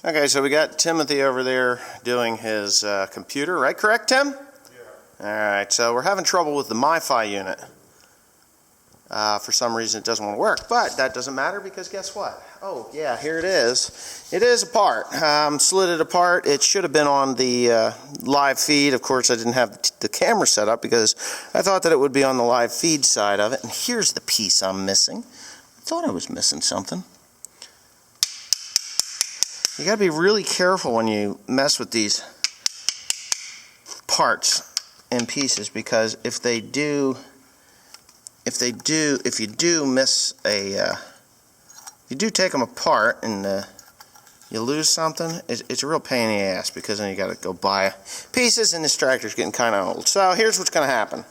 Okay, so we got Timothy over there doing his computer, right? Correct, Tim? Yeah. Alright, so we're having trouble with the MiFi unit. For some reason it doesn't want to work, but that doesn't matter because guess what? Oh, yeah, here it is. It is apart. Slid it apart. It should have been on the live feed. Of course, I didn't have the camera set up because I thought that it would be on the live feed side of it. And here's the piece I'm missing. I thought I was missing something. You got to be really careful when you mess with these parts and pieces, because if you do miss you do take them apart and you lose something, it's a real pain in the ass, because then you got to go buy pieces, and this tractor's getting kind of old. So here's what's going to happen.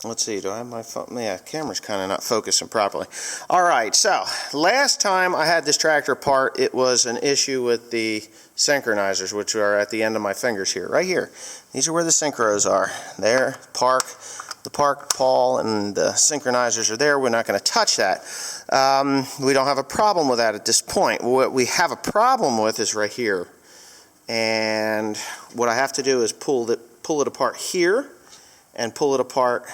Let's see, do I have my phone? Yeah, camera's kind of not focusing properly. Alright, so last time I had this tractor apart, it was an issue with the synchronizers, which are at the end of my fingers here, right here. These are where the synchros are. There, the park pawl and the synchronizers are there. We're not going to touch that. We don't have a problem with that at this point. What we have a problem with is right here. And what I have to do is pull it apart here and pull it apart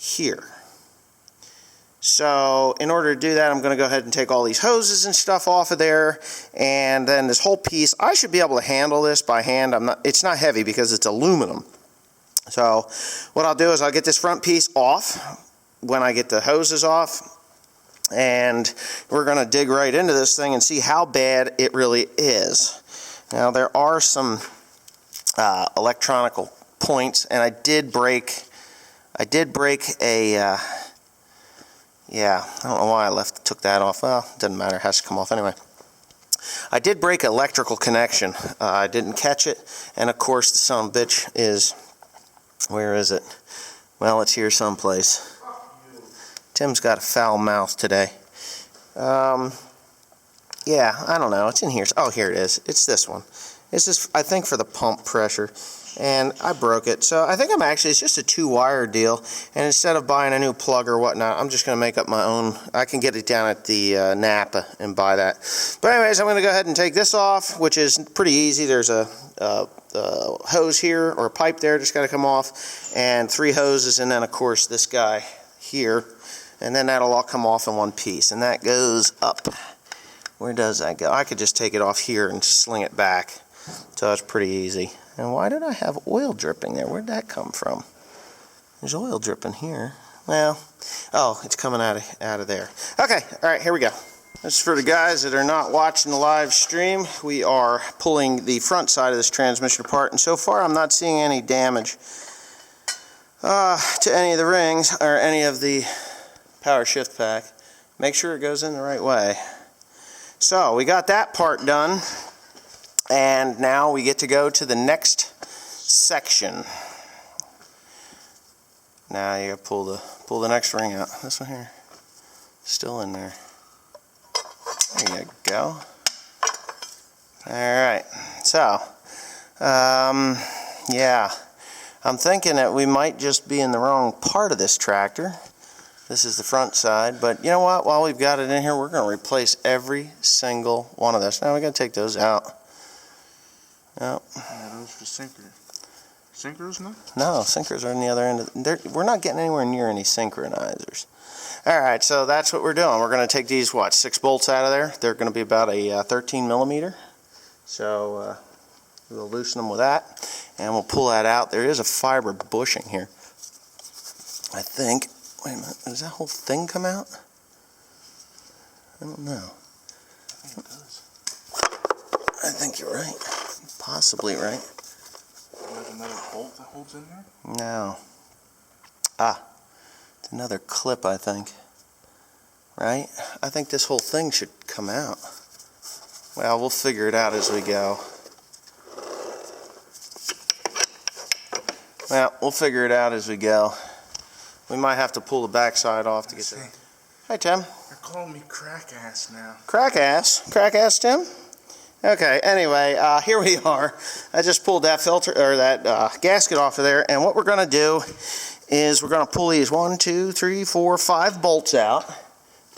here. So in order to do that, I'm going to go ahead and take all these hoses and stuff off of there, and then this whole piece, I should be able to handle this by hand. It's not heavy because it's aluminum. So what I'll do is I'll get this front piece off when I get the hoses off, and we're going to dig right into this thing and see how bad it really is. Now there are some electronical points, and I did break a yeah, I don't know why I took that off. Well, it doesn't matter, it has to come off anyway. I did break an electrical connection. I didn't catch it, and of course the son of a bitch is, where is it? Well, it's here someplace. Tim's got a foul mouth today. Yeah, I don't know, it's in here. Oh, here it is. It's this one. This is, I think, for the pump pressure, and I broke it. So I think it's just a 2-wire deal, and instead of buying a new plug or whatnot, I'm just going to make up my own. I can get it down at the Napa and buy that. But anyways, I'm going to go ahead and take this off, which is pretty easy. There's a hose here, or a pipe there, just got to come off, and 3 hoses, and then of course this guy here, and then that'll all come off in one piece, and that goes up. Where does that go? I could just take it off here and sling it back. So that's pretty easy. And why did I have oil dripping there? Where'd that come from? There's oil dripping here. Well, oh, it's coming out of there. Okay, all right, here we go. This is for the guys that are not watching the live stream. We are pulling the front side of this transmission apart, and so far I'm not seeing any damage to any of the rings or any of the power shift pack. Make sure it goes in the right way. So we got that part done. And now we get to go to the next section. Now you gotta pull the next ring out. This one here, still in there. There you go. All right. So, yeah, I'm thinking that we might just be in the wrong part of this tractor. This is the front side, but you know what? While we've got it in here, we're going to replace every single one of this. Now we're going to take those out. Yep. Yeah, those are synchros, no? No, synchros are on the other end. We're not getting anywhere near any synchronizers. Alright, so that's what we're doing. We're going to take these, 6 bolts out of there. They're going to be about a 13 millimeter. So we'll loosen them with that, and we'll pull that out. There is a fiber bushing here, I think. Wait a minute, does that whole thing come out? I don't know. I think it does. I think you're right. Possibly right. There's another bolt that holds in there? No. Ah, it's another clip, I think. Right? I think this whole thing should come out. Well, we'll figure it out as we go. Well, we'll figure it out as we go. We might have to pull the backside off to get there. Hi, Tim. They're calling me crack ass now. Crack ass? Crack ass, Tim? Okay, anyway, here we are. I just pulled that filter, or that gasket off of there, and what we're going to do is we're going to pull these 1, 2, 3, 4, 5 bolts out,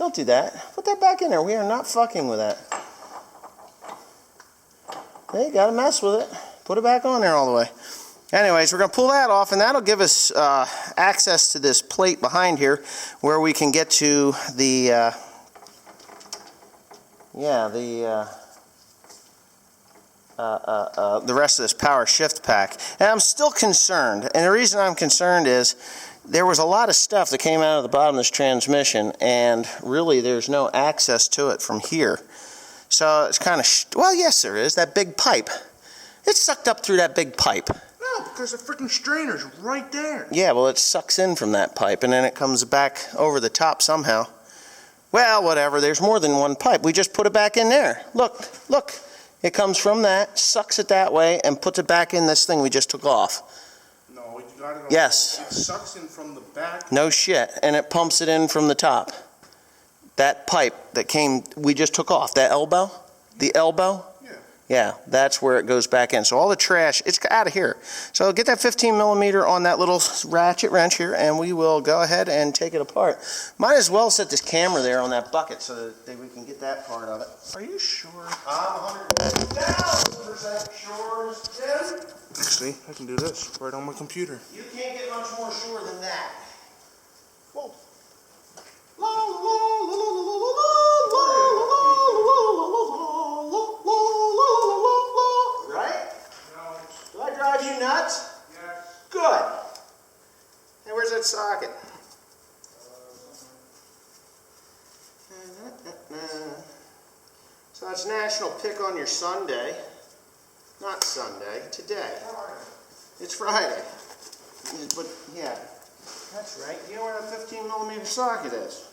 Don't do that. Put that back in there. We are not fucking with that. You gotta mess with it. Put it back on there all the way. Anyways, we're going to pull that off, and that'll give us access to this plate behind here where we can get to the rest of this power shift pack. And I'm still concerned, and the reason I'm concerned is there was a lot of stuff that came out of the bottom of this transmission, and really there's no access to it from here. So it's kind of, well, yes there is, that big pipe. It's sucked up through that big pipe. No, because the freaking strainer's right there. Yeah, well, it sucks in from that pipe, and then it comes back over the top somehow. Well, whatever, there's more than one pipe. We just put it back in there. Look, look. It comes from that, sucks it that way, and puts it back in this thing we just took off. No, you got it on. Yes. It sucks in from the back. No shit, and it pumps it in from the top. That pipe that came, we just took off, that elbow, the elbow. Yeah, that's where it goes back in. So all the trash, it's out of here. So get that 15 millimeter on that little ratchet wrench here, and we will go ahead and take it apart. Might as well set this camera there on that bucket so that we can get that part of it. Are you sure? I'm 100,000% sure, Tim. Actually, I can do this right on my computer. You can't get much more sure than that. Whoa. Drive you nuts? Yes. Good. Hey, where's that socket? So it's National Pick on Your Sunday. Not Sunday, today. It's Friday. But yeah, that's right. You know where that 15 millimeter socket is?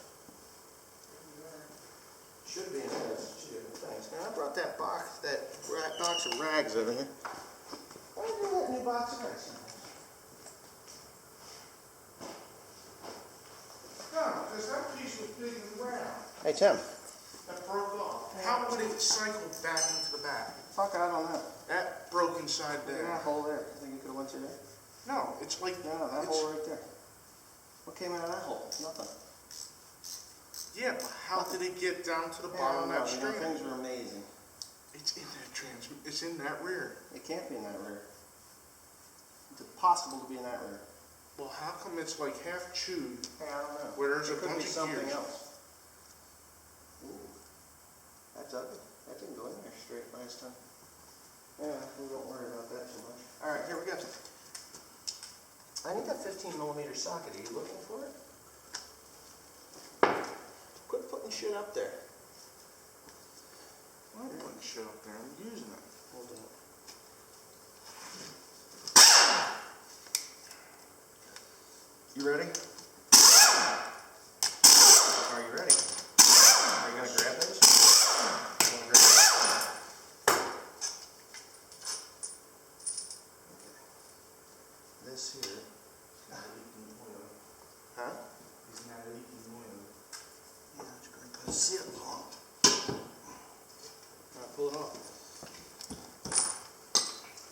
Should be in those two things. Now I brought that box of rags over here. Why did you let me box of rice? No, because that piece was big and round. Hey, Tim. That broke off. How would it cycle back into the back? Fuck, I don't know. That broke inside Look at there. that hole there. I think you could have went through there. No, it's like... No, that hole right there. What came out of that hole? Nothing. Yeah, but how did it get down to the bottom of that strainer? strainer? Things are amazing. It's in that transmission. It's in that rear. It can't be in that rear. It's impossible to be in that rear. Well, how come it's like half chewed? Hey, I don't know. Where there's it a could bunch be of something gears. else. Ooh, that's ugly. That didn't go in there straight last time. Yeah, we won't worry about that too much. All right, here we go. I need that 15 millimeter socket. Are you looking for it? Quit putting shit up there. I'm putting shit up there. I'm using it. Hold it. You ready? Are you ready? Are you going to grab those? You want to grab those? Okay. This here. Huh? He's not leaking oil. Yeah, it's going to go zip on. Alright, pull it off.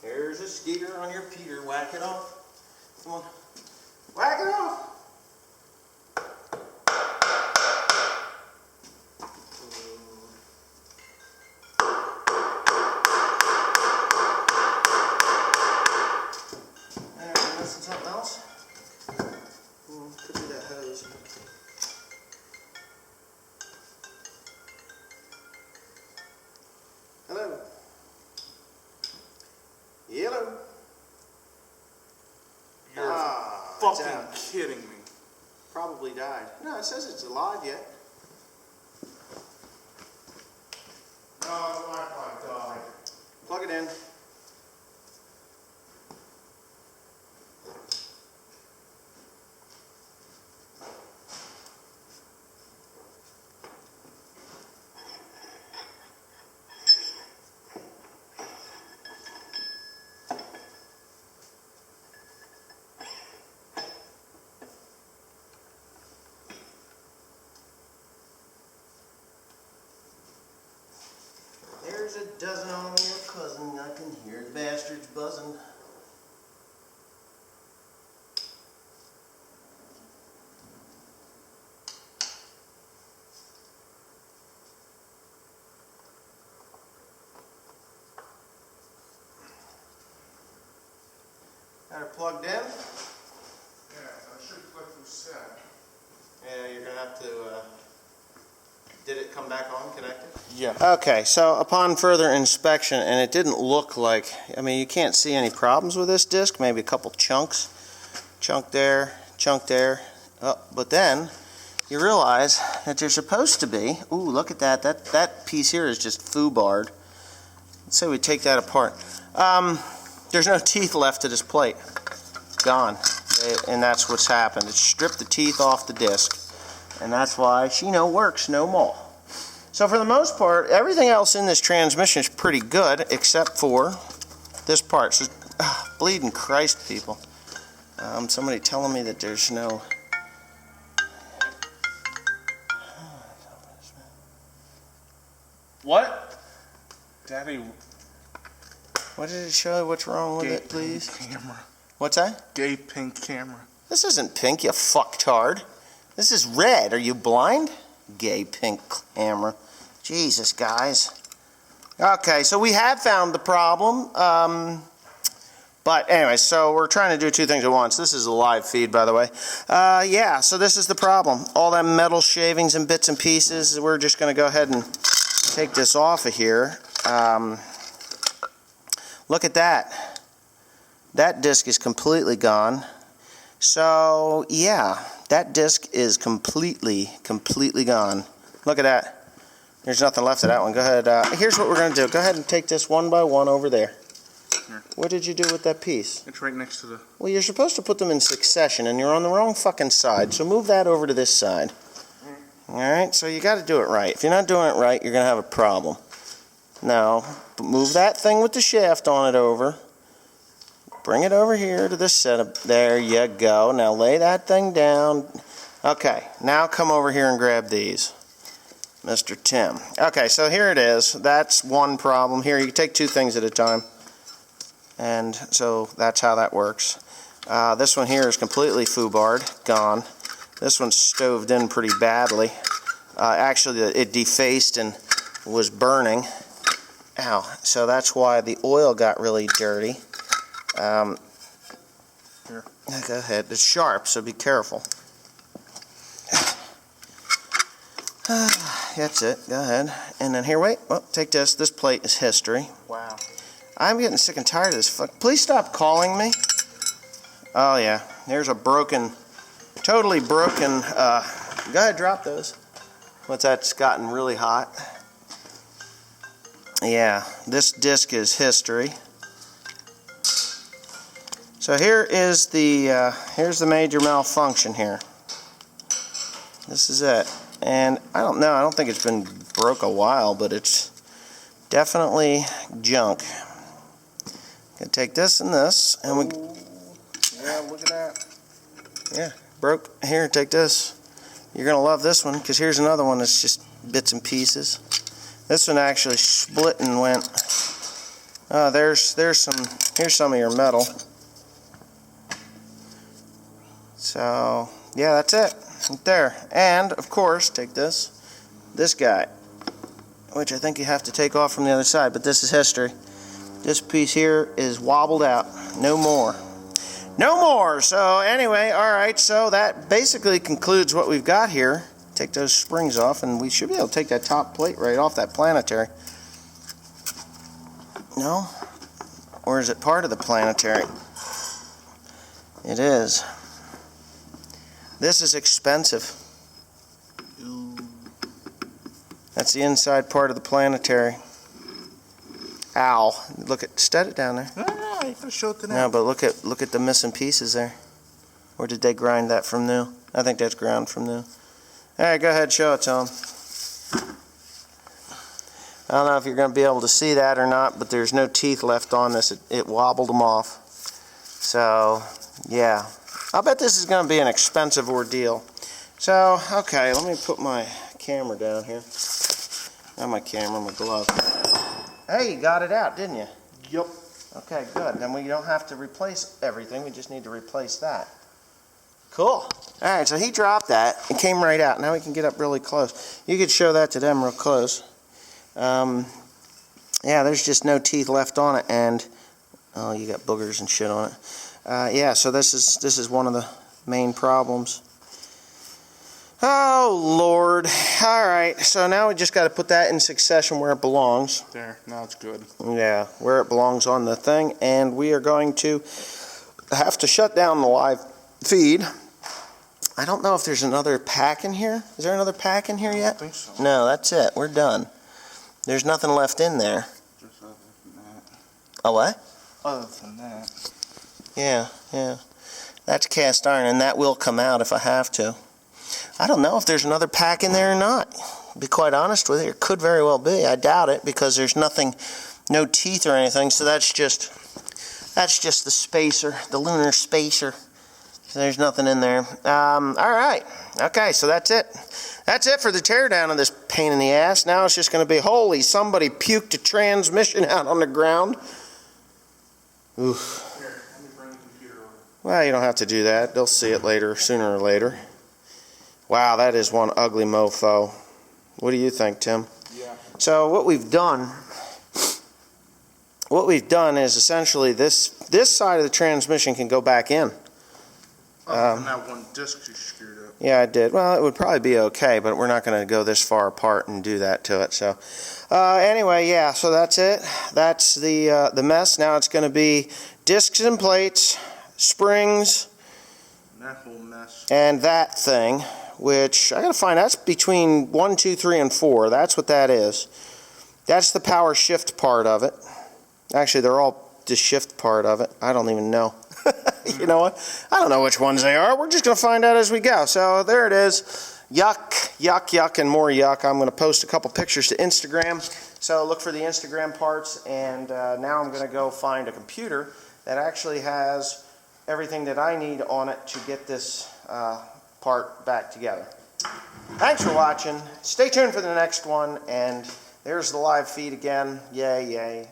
There's a skeeter on your Peter. Whack it off. Come on. Whack it off. Alright, missing something else? Could be that hose. Hello. Hello. You're it's fucking out. kidding me. Probably died. No, it says it's alive yet. No, the Wi-Fi died. Plug it in. There's a dozen on your cousin. I can hear the bastards buzzing. Got her plugged in? Yeah, I should click reset. Yeah, you're gonna have to, did it come back on, connected? Yeah. Okay, so upon further inspection, and it didn't look like, I mean, you can't see any problems with this disc, maybe a couple chunks. Chunk there, oh, but then you realize that you're supposed to be, ooh, look at that, that piece here is just foobarred. Let's say we take that apart. There's no teeth left to this plate. Gone. And that's what's happened. It stripped the teeth off the disc. And that's why she no works no more. So for the most part, everything else in this transmission is pretty good, except for this part. So, bleeding Christ, people. Somebody telling me that there's no... What? Daddy, What did it show? What's wrong with it, please? camera. What's that? Gay pink camera. This isn't pink, you fucktard. This is red. Are you blind? Gay pink camera. Jesus, guys. Okay, so we have found the problem. But anyway, so we're trying to do two things at once. This is a live feed, by the way. Yeah, so this is the problem. All that metal shavings and bits and pieces, we're just going to go ahead and take this off of here. Look at that. That disc is completely gone. So, yeah, that disc is completely gone. Look at that. There's nothing left of that one. Go ahead. Here's what we're going to do. Go ahead and take this one by one over there. Here. What did you do with that piece? It's right next to the... Well, you're supposed to put them in succession, and you're on the wrong fucking side. So move that over to this side. All right? So you got to do it right. If you're not doing it right, you're going to have a problem. Now, move that thing with the shaft on it over. Bring it over here to this setup. There you go. Now lay that thing down. Okay, now come over here and grab these, Mr. Tim. Okay, so here it is. That's one problem. Here, you can take two things at a time. And so that's how that works. This one here is completely foobarred, gone. This one's stoved in pretty badly. Actually, it defaced and was burning. Ow. So that's why the oil got really dirty. Here. Go ahead. It's sharp, so be careful. That's it. Go ahead. And then here, wait. Oh, take this. This plate is history. Wow. I'm getting sick and tired of this. Please stop calling me. Oh, yeah. There's a broken, totally broken. Go ahead, drop those. What's that? It's gotten really hot. Yeah, this disc is history. So here is the here's the major malfunction here. This is it, and I don't know. I don't think it's been broke a while, but it's definitely junk. Gonna take this and this, and we. Yeah, look at that. Yeah, broke. Here, take this. You're gonna love this one because here's another one that's just bits and pieces. This one actually split and went. Here's some of your metal. So, yeah, that's it. Right there. And, of course, take this guy, which I think you have to take off from the other side, but this is history. This piece here is wobbled out. No more. No more! So, anyway, alright, so that basically concludes what we've got here. Take those springs off, and we should be able to take that top plate right off that planetary. No? Or is it part of the planetary? It is. This is expensive. That's the inside part of the planetary. Ow. Look at, set it down there. Ah, you can show it to them. No, but look at the missing pieces there. Or did they grind that from new? I think that's ground from new. Alright, go ahead, show it to them. I don't know if you're going to be able to see that or not, but there's no teeth left on this. It wobbled them off. So, yeah. I'll bet this is going to be an expensive ordeal. So, okay, let me put my camera down here. Not my camera, my glove. Hey, you got it out, didn't you? Yep. Okay, good. Then we don't have to replace everything. We just need to replace that. Cool. Alright, so he dropped that. It came right out. Now we can get up really close. You could show that to them real close. Yeah, there's just no teeth left on it, and oh, you got boogers and shit on it. Yeah, so this is one of the main problems. Oh, Lord. All right, so now we just got to put that in succession where it belongs. There, now it's good. Yeah, where it belongs on the thing, and we are going to have to shut down the live feed. I don't know if there's another pack in here. Is there another pack in here I yet? don't think so. No, that's it. We're done. There's nothing left in there. Just other than that. Oh, what? Other than that. Yeah. That's cast iron, and that will come out if I have to. I don't know if there's another pack in there or not. To be quite honest with you, it could very well be. I doubt it because there's nothing, no teeth or anything, so that's just the spacer, the lunar spacer. So there's nothing in there. All right. Okay, so that's it. That's it for the teardown of this pain in the ass. Now it's just going to be, holy, somebody puked a transmission out on the ground. Oof. Here, let me bring the computer over. Well, you don't have to do that. They'll see it later, sooner or later. Wow, that is one ugly mofo. What do you think, Tim? Yeah. So what we've done is essentially this side of the transmission can go back in. Other than that one disc you screwed up. Yeah, I did. Well, it would probably be okay, but we're not going to go this far apart and do that to it. So anyway, yeah, so that's it. That's the mess. Now it's going to be discs and plates, springs, That whole mess. and that thing, which I got to find. That's between 1, 2, 3, and 4. That's what that is. That's the power shift part of it. Actually, they're all the shift part of it. I don't even know. You know what? I don't know which ones they are. We're just going to find out as we go. So there it is. Yuck, yuck, yuck, and more yuck. I'm going to post a couple pictures to Instagram. So look for the Instagram parts. And now I'm going to go find a computer that actually has everything that I need on it to get this part back together. Thanks for watching. Stay tuned for the next one. And there's the live feed again. Yay, yay.